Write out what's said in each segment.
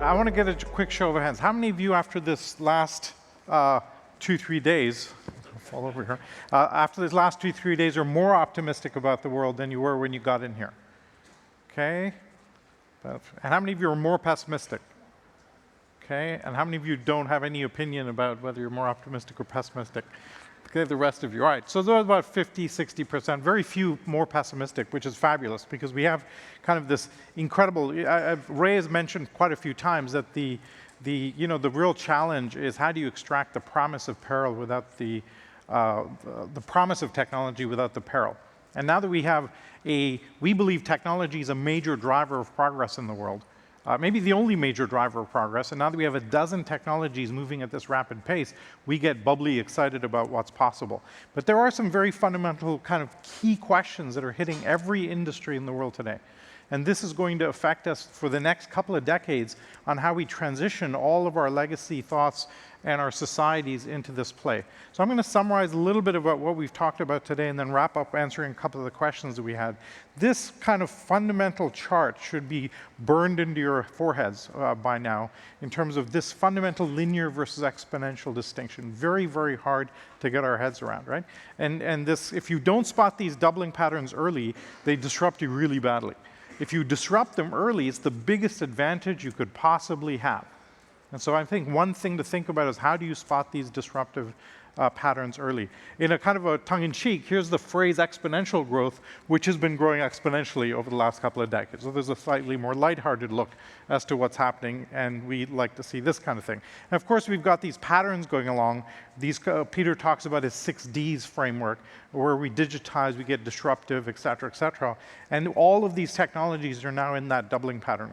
I want to get a quick show of hands. How many of you, after this last 2-3 days, I'll fall over here, after this last 2-3 days, are more optimistic about the world than you were when you got in here? Okay. And how many of you are more pessimistic? Okay. And how many of you don't have any opinion about whether you're more optimistic or pessimistic? Okay, the rest of you. All right, so there's about 50, 60%, very few more pessimistic, which is fabulous because we have kind of this incredible, Ray has mentioned quite a few times that the real challenge is how do you extract the promise of peril without the promise of technology without the peril. And now that we believe technology is a major driver of progress in the world, maybe the only major driver of progress, and now that we have a dozen technologies moving at this rapid pace, we get bubbly excited about what's possible. But there are some very fundamental kind of key questions that are hitting every industry in the world today. And this is going to affect us for the next couple of decades on how we transition all of our legacy thoughts and our societies into this play. So I'm going to summarize a little bit about what we've talked about today and then wrap up answering a couple of the questions that we had. This kind of fundamental chart should be burned into your foreheads by now in terms of this fundamental linear versus exponential distinction. Very, very hard to get our heads around, right? And this, if you don't spot these doubling patterns early, they disrupt you really badly. If you disrupt them early, it's the biggest advantage you could possibly have. And so I think one thing to think about is how do you spot these disruptive patterns early? In a kind of a tongue-in-cheek, here's the phrase exponential growth, which has been growing exponentially over the last couple of decades. So there's a slightly more lighthearted look as to what's happening, and we like to see this kind of thing. And of course, we've got these patterns going along. These, Peter talks about his 6Ds framework, where we digitize, we get disruptive, et cetera, et cetera. And all of these technologies are now in that doubling pattern.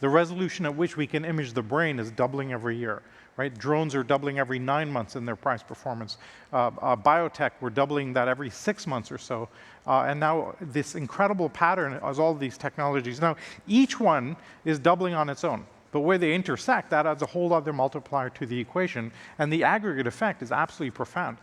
The resolution at which we can image the brain is doubling every year, right? Drones are doubling every 9 months in their price performance. Biotech, we're doubling that every 6 months or so. And now this incredible pattern as all these technologies. Now, each one is doubling on its own. But where they intersect, that adds a whole other multiplier to the equation. And the aggregate effect is absolutely profound.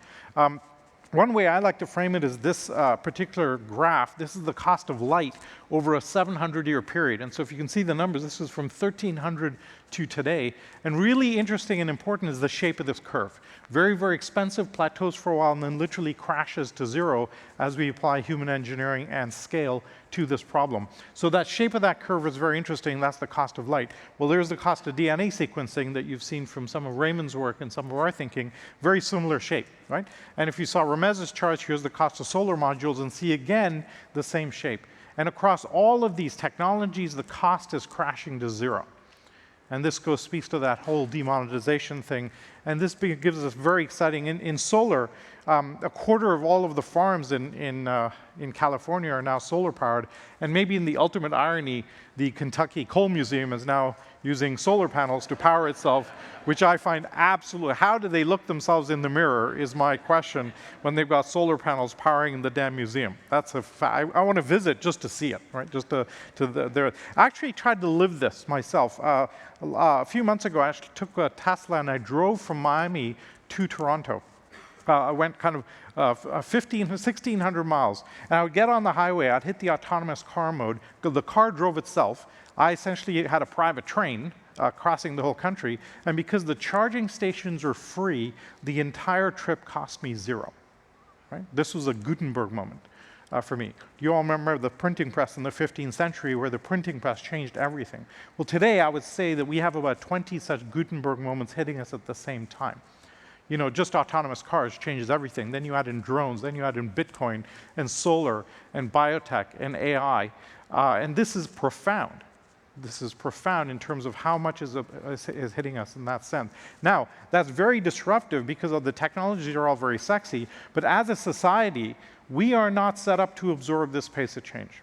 One way I like to frame it is this particular graph. This is the cost of light over a 700-year period. And so if you can see the numbers, this is from 1300 to today. And really interesting and important is the shape of this curve. Very, very expensive, plateaus for a while, and then literally crashes to zero as we apply human engineering and scale to this problem. So that shape of that curve is very interesting. That's the cost of light. Well, there's the cost of DNA sequencing that you've seen from some of Raymond's work and some of our thinking. Very similar shape, right? And if you saw Ramez's charts, here's the cost of solar modules, and see again the same shape. And across all of these technologies, the cost is crashing to zero. And this speaks to that whole demonetization thing. And this gives us very exciting. In solar, a quarter of all of the farms in California are now solar powered. And maybe in the ultimate irony, the Kentucky Coal Museum is now using solar panels to power itself, which I find absolutely, how do they look themselves in the mirror is my question when they've got solar panels powering the damn museum. That's I want to visit just to see it, right? Just I actually tried to live this myself. A few months ago, I actually took a Tesla and I drove from Miami to Toronto. I went kind of 1,600 miles. And I would get on the highway, I'd hit the autonomous car mode. The car drove itself. I essentially had a private train crossing the whole country. And because the charging stations are free, the entire trip cost me zero. Right? This was a Gutenberg moment for me. You all remember the printing press in the 15th century where the printing press changed everything. Well, today I would say that we have about 20 such Gutenberg moments hitting us at the same time. You know, just autonomous cars changes everything. Then you add in drones, then you add in Bitcoin and solar and biotech and AI. And this is profound. This is profound in terms of how much is hitting us in that sense. Now, that's very disruptive because of the technologies are all very sexy. But as a society, we are not set up to absorb this pace of change.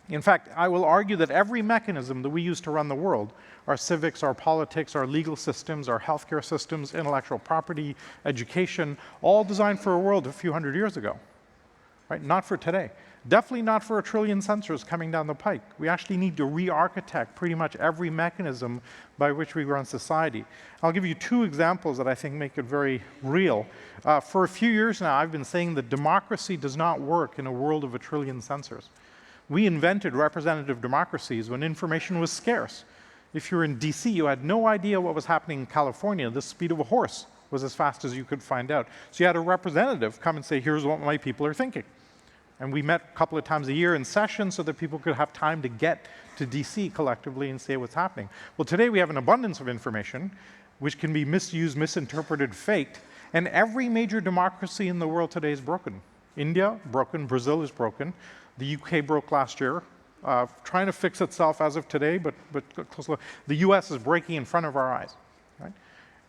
In fact, I will argue that every mechanism that we use to run the world, our civics, our politics, our legal systems, our healthcare systems, intellectual property, education, all designed for a world a few hundred years ago, right? Not for today. Definitely not for 1 trillion sensors coming down the pike. We actually need to re-architect pretty much every mechanism by which we run society. I'll give you 2 examples that I think make it very real. For a few years now, I've been saying that democracy does not work in a world of 1 trillion sensors. We invented representative democracies when information was scarce. If you're in DC, you had no idea what was happening in California. The speed of a horse was as fast as you could find out. So you had a representative come and say, here's what my people are thinking. And we met a couple of times a year in session so that people could have time to get to DC collectively and say what's happening. Well, today we have an abundance of information which can be misused, misinterpreted, faked, and every major democracy in the world today is broken. India, broken. Brazil is broken. The UK broke last year, trying to fix itself as of today, but the US is breaking in front of our eyes. Right?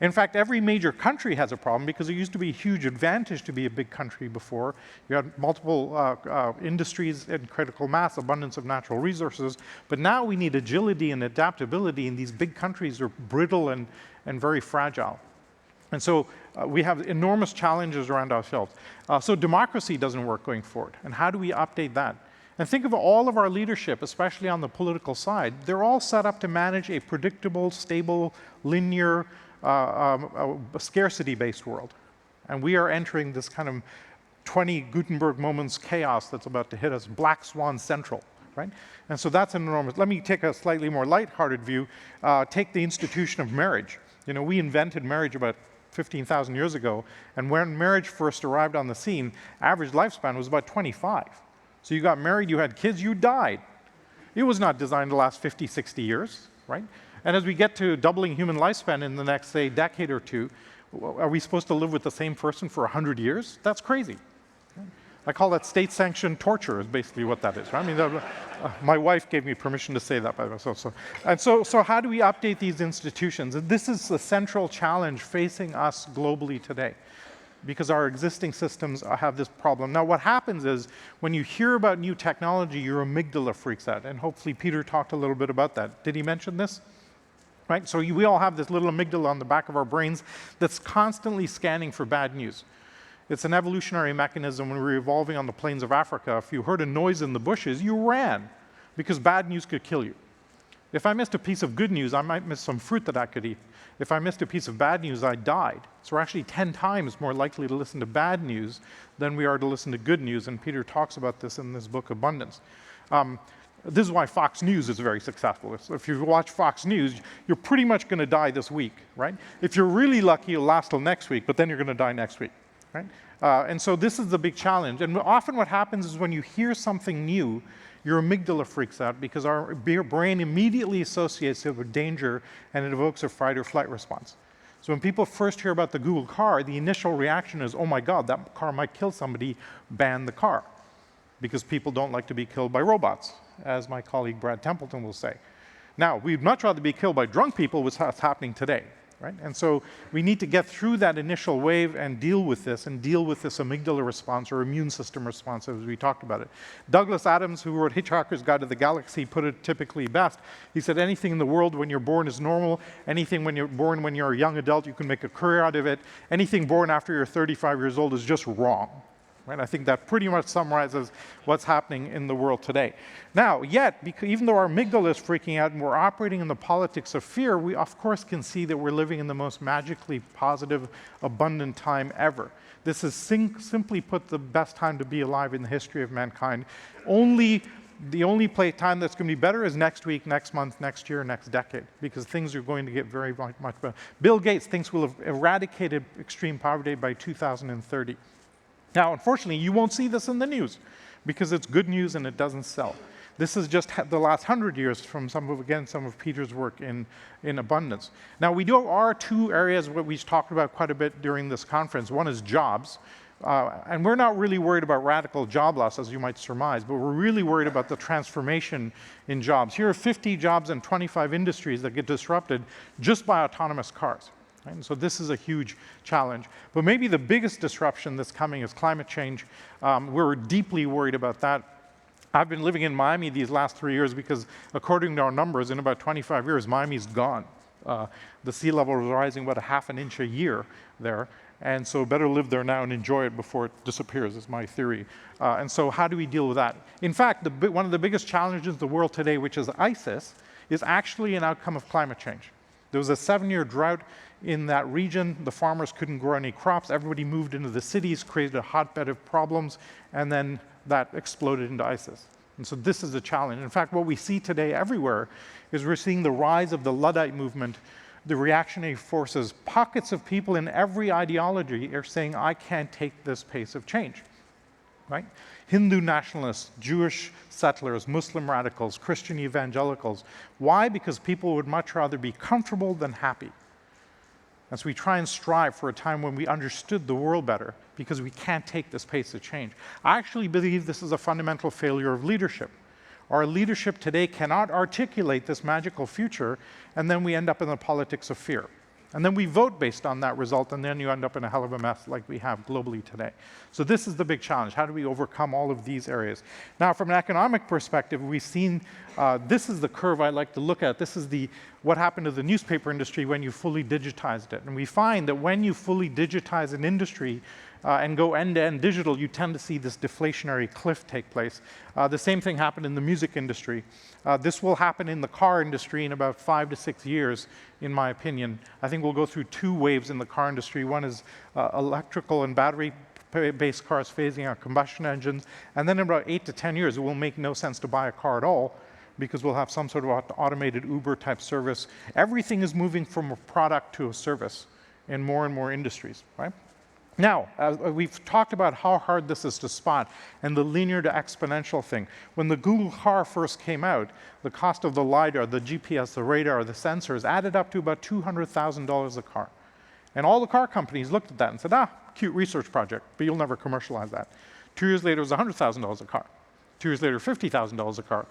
In fact, every major country has a problem because it used to be a huge advantage to be a big country before. You had multiple industries and critical mass, abundance of natural resources, but now we need agility and adaptability, and these big countries are brittle and very fragile. And so we have enormous challenges around ourselves. So democracy doesn't work going forward. And how do we update that? And think of all of our leadership, especially on the political side. They're all set up to manage a predictable, stable, linear, scarcity-based world. And we are entering this kind of 20 Gutenberg moments chaos that's about to hit us, Black Swan Central. Right? And so that's an enormous. Let me take a slightly more lighthearted view. Take the institution of marriage. You know, we invented marriage about 15,000 years ago, and when marriage first arrived on the scene, average lifespan was about 25. So you got married, you had kids, you died. It was not designed to last 50, 60 years, right? And as we get to doubling human lifespan in the next, say, decade or two, are we supposed to live with the same person for 100 years? That's crazy. I call that state-sanctioned torture is basically what that is. Right? I mean, my wife gave me permission to say that by myself. So how do we update these institutions? And this is the central challenge facing us globally today, because our existing systems have this problem. Now, what happens is when you hear about new technology, your amygdala freaks out. And hopefully Peter talked a little bit about that. Did he mention this? Right? So we all have this little amygdala on the back of our brains that's constantly scanning for bad news. It's an evolutionary mechanism. When we were evolving on the plains of Africa, if you heard a noise in the bushes, you ran, because bad news could kill you. If I missed a piece of good news, I might miss some fruit that I could eat. If I missed a piece of bad news, I died. So we're actually 10 times more likely to listen to bad news than we are to listen to good news, and Peter talks about this in this book, Abundance. This is why Fox News is very successful. So if you watch Fox News, you're pretty much going to die this week, right? If you're really lucky, it'll last till next week, but then you're going to die next week. Right? And so this is the big challenge. And often what happens is when you hear something new, your amygdala freaks out because our brain immediately associates it with danger, and it evokes a fight or flight response. So when people first hear about the Google car, the initial reaction is, oh my God, that car might kill somebody, ban the car. Because people don't like to be killed by robots, as my colleague Brad Templeton will say. Now, we'd much rather be killed by drunk people, which is what's happening today. Right? And so we need to get through that initial wave and deal with this amygdala response or immune system response as we talked about it. Douglas Adams, who wrote Hitchhiker's Guide to the Galaxy, put it typically best. He said, anything in the world when you're born is normal. Anything when you're born when you're a young adult, you can make a career out of it. Anything born after you're 35 years old is just wrong. Right? I think that pretty much summarizes what's happening in the world today. Now, yet, even though our amygdala is freaking out and we're operating in the politics of fear, we of course can see that we're living in the most magically positive, abundant time ever. This is simply put the best time to be alive in the history of mankind. The only time that's going to be better is next week, next month, next year, next decade, because things are going to get very much better. Bill Gates thinks we'll have eradicated extreme poverty by 2030. Now, unfortunately, you won't see this in the news because it's good news and it doesn't sell. This is just the last 100 years from some of Peter's work in abundance. Now, there are two areas that we talked about quite a bit during this conference. One is jobs. And we're not really worried about radical job loss, as you might surmise, but we're really worried about the transformation in jobs. Here are 50 jobs in 25 industries that get disrupted just by autonomous cars. Right? And so this is a huge challenge. But maybe the biggest disruption that's coming is climate change. We're deeply worried about that. I've been living in Miami these last 3 years because, according to our numbers, in about 25 years, Miami's gone. The sea level is rising about 1/2 inch a year there. And so better live there now and enjoy it before it disappears, is my theory. And so how do we deal with that? In fact, one of the biggest challenges in the world today, which is ISIS, is actually an outcome of climate change. There was a 7-year drought in that region. The farmers couldn't grow any crops. Everybody moved into the cities, created a hotbed of problems, and then that exploded into ISIS. And so this is a challenge. In fact, what we see today everywhere is we're seeing the rise of the Luddite movement, the reactionary forces. Pockets of people in every ideology are saying, I can't take this pace of change, right? Hindu nationalists, Jewish settlers, Muslim radicals, Christian evangelicals. Why? Because people would much rather be comfortable than happy. And so we try and strive for a time when we understood the world better, because we can't take this pace of change. I actually believe this is a fundamental failure of leadership. Our leadership today cannot articulate this magical future, and then we end up in the politics of fear. And then we vote based on that result, and then you end up in a hell of a mess like we have globally today. So this is the big challenge. How do we overcome all of these areas? Now, from an economic perspective, we've seen, this is the curve I like to look at. This is what happened to the newspaper industry when you fully digitized it. And we find that when you fully digitize an industry and go end-to-end digital, you tend to see this deflationary cliff take place. The same thing happened in the music industry. This will happen in the car industry in about 5 to 6 years, in my opinion. I think we'll go through 2 waves in the car industry. One is electrical and battery-based cars phasing out combustion engines. And then in about 8 to 10 years, it will make no sense to buy a car at all, because we'll have some sort of automated Uber-type service. Everything is moving from a product to a service in more and more industries, right? Now, we've talked about how hard this is to spot and the linear to exponential thing. When the Google car first came out, the cost of the LiDAR, the GPS, the radar, the sensors added up to about $200,000 a car. And all the car companies looked at that and said, cute research project, but you'll never commercialize that. 2 years later, it was $100,000 a car. 2 years later, $50,000 a car.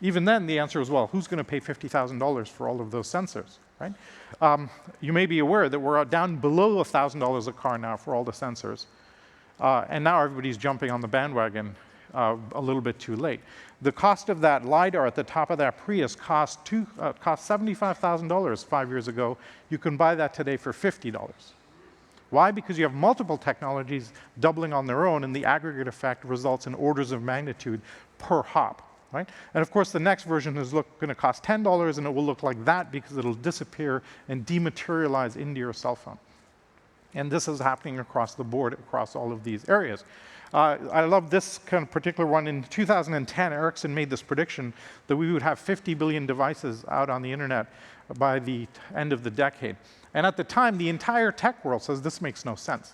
Even then, the answer was, well, who's going to pay $50,000 for all of those sensors, right? You may be aware that we're down below $1,000 a car now for all the sensors. And now everybody's jumping on the bandwagon a little bit too late. The cost of that LiDAR at the top of that Prius cost $75,000 5 years ago. You can buy that today for $50. Why? Because you have multiple technologies doubling on their own, and the aggregate effect results in orders of magnitude per hop. Right? And of course, the next version is going to cost $10, and it will look like that because it'll disappear and dematerialize into your cell phone. And this is happening across the board, across all of these areas. I love this kind of particular one. In 2010, Ericsson made this prediction that we would have 50 billion devices out on the internet by the end of the decade. And at the time, the entire tech world says this makes no sense.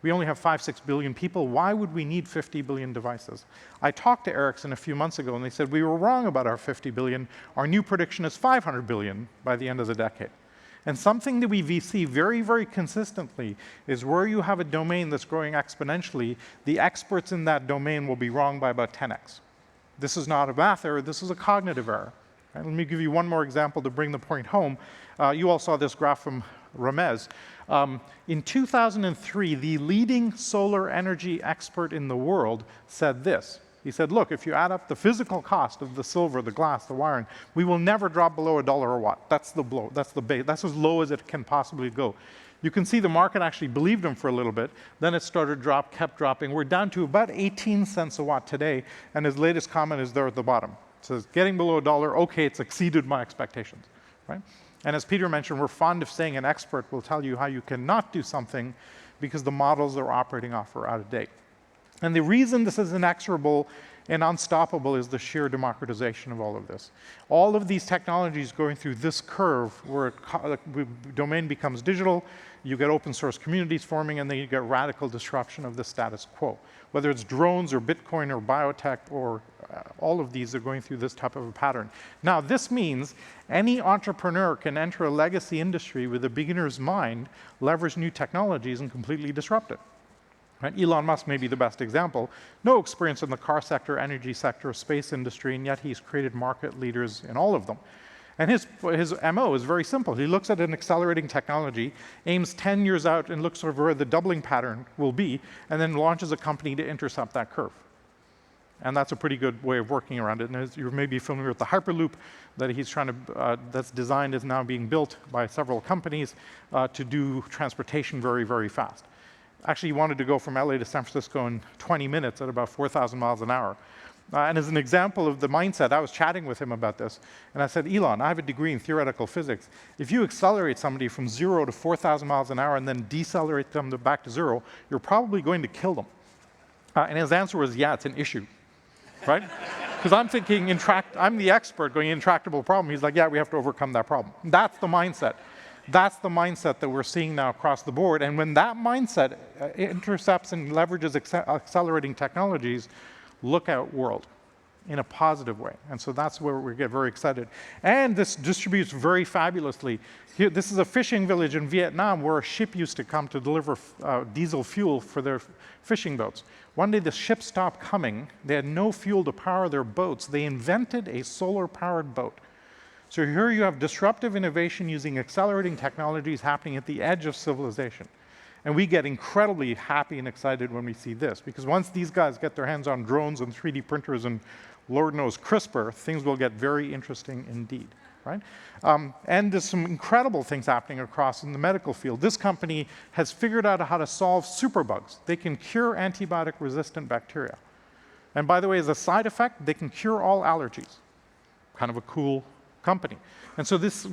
We only have 5-6 billion people. Why would we need 50 billion devices? I talked to Ericsson a few months ago, and they said, we were wrong about our 50 billion. Our new prediction is 500 billion by the end of the decade. And something that we see very, very consistently is where you have a domain that's growing exponentially, the experts in that domain will be wrong by about 10x. This is not a math error. This is a cognitive error. And let me give you one more example to bring the point home. You all saw this graph from Ramez. In 2003, the leading solar energy expert in the world said this. He said, look, if you add up the physical cost of the silver, the glass, the wiring, we will never drop below $1 a watt. That's the blow. That's the base. That's as low as it can possibly go. You can see the market actually believed him for a little bit. Then it started to drop, kept dropping. We're down to about 18 cents a watt today, and his latest comment is there at the bottom. It says, getting below $1, okay, it's exceeded my expectations, right? And as Peter mentioned, we're fond of saying an expert will tell you how you cannot do something because the models they're operating off are out of date. And the reason this is inexorable and unstoppable is the sheer democratization of all of this. All of these technologies going through this curve where domain becomes digital, you get open source communities forming, and then you get radical disruption of the status quo. Whether it's drones or Bitcoin or biotech or all of these are going through this type of a pattern. Now, this means any entrepreneur can enter a legacy industry with a beginner's mind, leverage new technologies, and completely disrupt it. Right? Elon Musk may be the best example. No experience in the car sector, energy sector, space industry, and yet he's created market leaders in all of them. And his MO is very simple. He looks at an accelerating technology, aims 10 years out and looks over where the doubling pattern will be, and then launches a company to intercept that curve. And that's a pretty good way of working around it. And as you may be familiar with the Hyperloop that he's trying to, that's designed, is now being built by several companies to do transportation very, very fast. Actually, he wanted to go from LA to San Francisco in 20 minutes at about 4,000 miles an hour. And as an example of the mindset, I was chatting with him about this, and I said, Elon, I have a degree in theoretical physics. If you accelerate somebody from 0 to 4,000 miles an hour and then decelerate them back to 0, you're probably going to kill them. And his answer was, yeah, it's an issue, right? Because I'm thinking, I'm the expert going, intractable problem. He's like, yeah, we have to overcome that problem. That's the mindset. That's the mindset that we're seeing now across the board. And when that mindset intercepts and leverages accelerating technologies, look out world in a positive way. And so that's where we get very excited. And this distributes very fabulously. Here, this is a fishing village in Vietnam where a ship used to come to deliver diesel fuel for their fishing boats. One day the ship stopped coming. They had no fuel to power their boats. They invented a solar-powered boat. So here you have disruptive innovation using accelerating technologies happening at the edge of civilization. And we get incredibly happy and excited when we see this, because once these guys get their hands on drones and 3D printers and Lord knows CRISPR, things will get very interesting indeed, right? And there's some incredible things happening across in the medical field. This company has figured out how to solve superbugs. They can cure antibiotic-resistant bacteria. And by the way, as a side effect, they can cure all allergies. Kind of a cool company. And so this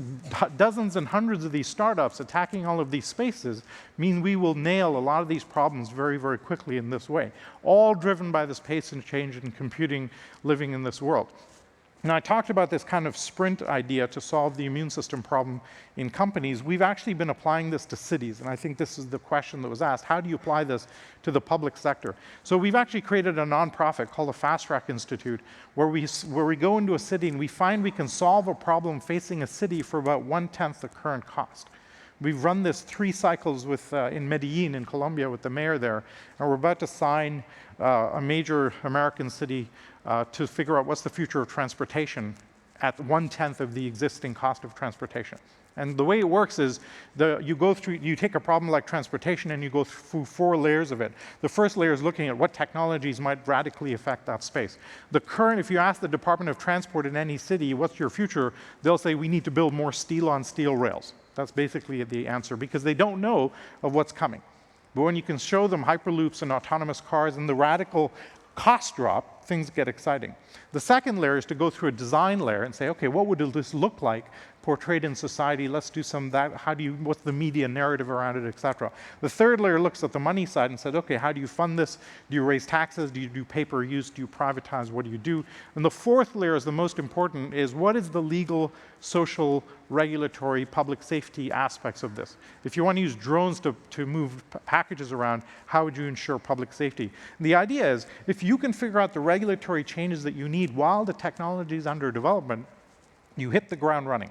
dozens and hundreds of these startups attacking all of these spaces mean we will nail a lot of these problems very, very quickly in this way, all driven by this pace and change in computing living in this world. Now, I talked about this kind of sprint idea to solve the immune system problem in companies. We've actually been applying this to cities, and I think this is the question that was asked. How do you apply this to the public sector? So we've actually created a nonprofit called the Fast Track Institute, where we go into a city and we find we can solve a problem facing a city for about 1/10 the current cost. We've run this 3 cycles with, in Medellin in Colombia with the mayor there, and we're about to sign a major American city to figure out what's the future of transportation at 1/10 of the existing cost of transportation. And the way it works is you take a problem like transportation and you go through 4 layers of it. The first layer is looking at what technologies might radically affect that space. If you ask the Department of Transport in any city, what's your future? They'll say we need to build more steel on steel rails. That's basically the answer, because they don't know of what's coming. But when you can show them hyperloops and autonomous cars and the radical cost drop, things get exciting. The second layer is to go through a design layer and say, okay, what would this look like portrayed in society? Let's do some of that. What's the media narrative around it, et cetera. The third layer looks at the money side and said, okay, how do you fund this? Do you raise taxes? Do you do pay-per-use? Do you privatize? What do you do? And the fourth layer is the most important, is what is the legal, social, regulatory, public safety aspects of this? If you want to use drones to move packages around, how would you ensure public safety? And the idea is, if you can figure out the regulatory changes that you need while the technology is under development, you hit the ground running.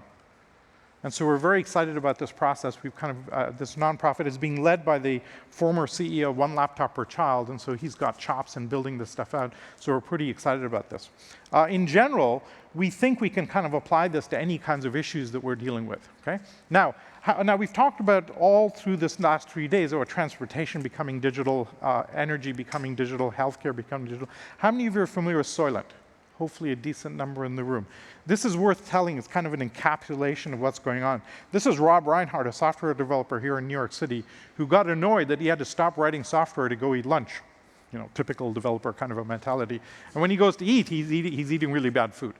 And so we're very excited about this process. We've this nonprofit is being led by the former CEO of One Laptop Per Child, and so he's got chops in building this stuff out. So we're pretty excited about this. In general, we think we can kind of apply this to any kinds of issues that we're dealing with, okay? Now we've talked about all through this last 3 days about transportation becoming digital, energy becoming digital, healthcare becoming digital. How many of you are familiar with Soylent? Hopefully a decent number in the room. This is worth telling. It's kind of an encapsulation of what's going on. This is Rob Reinhardt, a software developer here in New York City, who got annoyed that he had to stop writing software to go eat lunch. You know, typical developer kind of a mentality. And when he goes to eat, he's eating really bad food.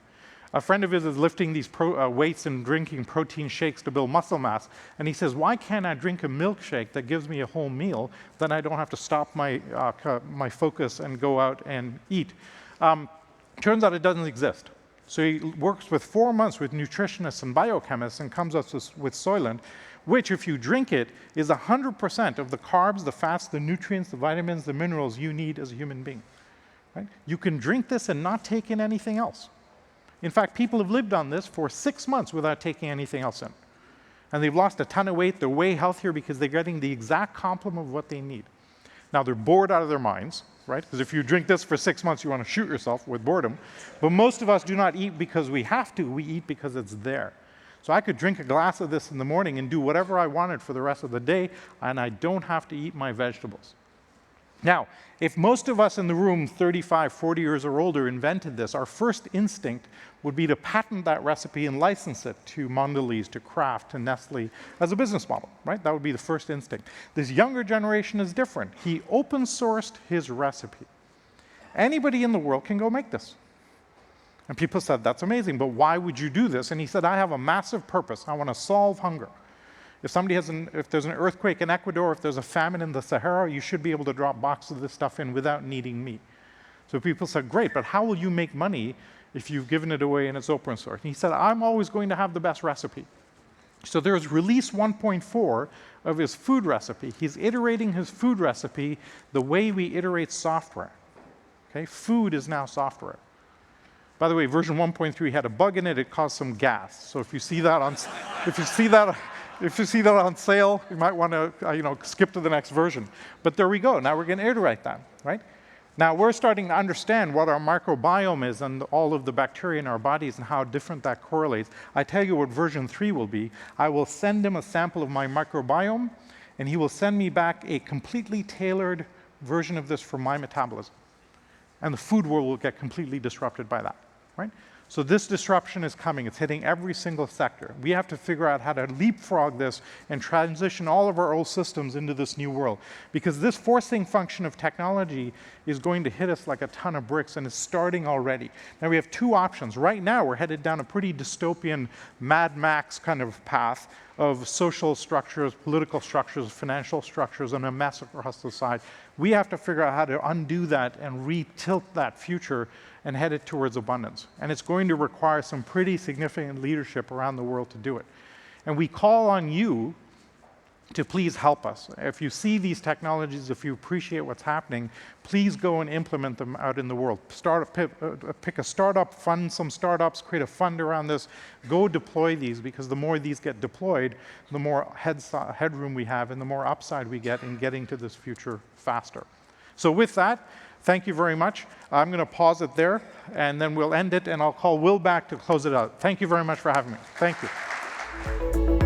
A friend of his is lifting these weights and drinking protein shakes to build muscle mass. And he says, why can't I drink a milkshake that gives me a whole meal? Then I don't have to stop my focus and go out and eat. Turns out it doesn't exist. So he works with 4 months with nutritionists and biochemists and comes up with Soylent, which, if you drink it, is 100% of the carbs, the fats, the nutrients, the vitamins, the minerals you need as a human being. Right? You can drink this and not take in anything else. In fact, people have lived on this for 6 months without taking anything else in. And they've lost a ton of weight. They're way healthier because they're getting the exact complement of what they need. Now, they're bored out of their minds, right? Because if you drink this for 6 months, you want to shoot yourself with boredom. But most of us do not eat because we have to. We eat because it's there. So I could drink a glass of this in the morning and do whatever I wanted for the rest of the day, and I don't have to eat my vegetables. Now, if most of us in the room, 35, 40 years or older, invented this, our first instinct would be to patent that recipe and license it to Mondelez, to Kraft, to Nestle as a business model, right? That would be the first instinct. This younger generation is different. He open sourced his recipe. Anybody in the world can go make this. And people said, that's amazing, but why would you do this? And he said, I have a massive purpose. I want to solve hunger. If there's an earthquake in Ecuador, if there's a famine in the Sahara, you should be able to drop boxes of this stuff in without needing me. So people said, great, but how will you make money if you've given it away and it's open source? And he said, I'm always going to have the best recipe. So there's release 1.4 of his food recipe. He's iterating his food recipe the way we iterate software. Okay? Food is now software. By the way, version 1.3 had a bug in it. It caused some gas. So if you see that on, if you see that on sale, you might want to skip to the next version. But there we go. Now we're going to iterate that, right? Now we're starting to understand what our microbiome is and all of the bacteria in our bodies and how different that correlates. I tell you what version 3 will be. I will send him a sample of my microbiome, and he will send me back a completely tailored version of this for my metabolism. And the food world will get completely disrupted by that, right? So this disruption is coming. It's hitting every single sector. We have to figure out how to leapfrog this and transition all of our old systems into this new world. Because this forcing function of technology is going to hit us like a ton of bricks, and it's starting already. Now we have two options. Right now we're headed down a pretty dystopian Mad Max kind of path of social structures, political structures, financial structures, and a mess across the side. We have to figure out how to undo that and re-tilt that future and head it towards abundance. And it's going to require some pretty significant leadership around the world to do it. And we call on you to please help us. If you see these technologies, if you appreciate what's happening, please go and implement them out in the world. Pick a startup, fund some startups, create a fund around this, go deploy these, because the more these get deployed, the more headroom we have and the more upside we get in getting to this future faster. So with that, thank you very much. I'm going to pause it there, and then we'll end it, and I'll call Will back to close it out. Thank you very much for having me. Thank you.